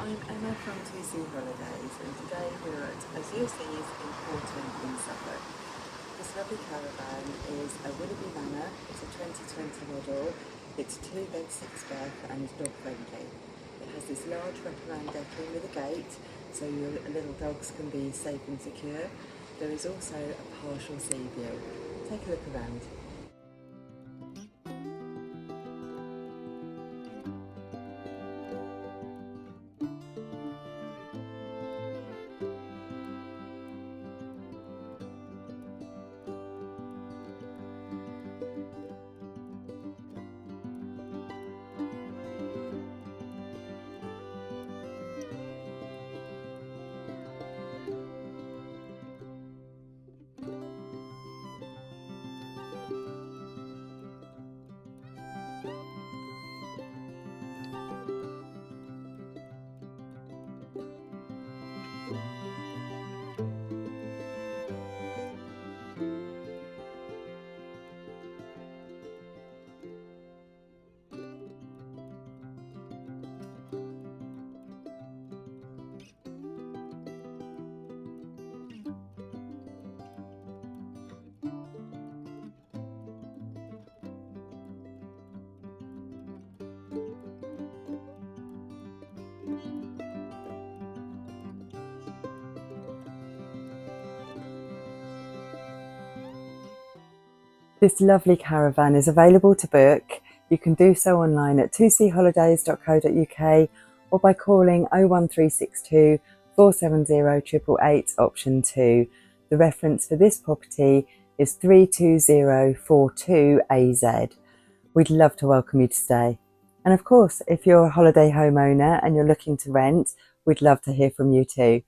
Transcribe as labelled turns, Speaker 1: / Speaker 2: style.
Speaker 1: I'm Emma from 2C Holidays, and today we're at Azure in Porton in Suffolk. This lovely caravan is a Willoughby Manor. It's a 2020 model. It's 2 bed 6 berth and is dog friendly. It has this large wraparound decking with a gate so your little dogs can be safe and secure. There is also a partial sea view. Take a look around. This lovely caravan is available to book. You can do so online at 2cholidays.co.uk or by calling 01362 470 888 option 2. The reference for this property is 32042AZ. We'd love to welcome you to stay. And of course, if you're a holiday homeowner and you're looking to rent, we'd love to hear from you too.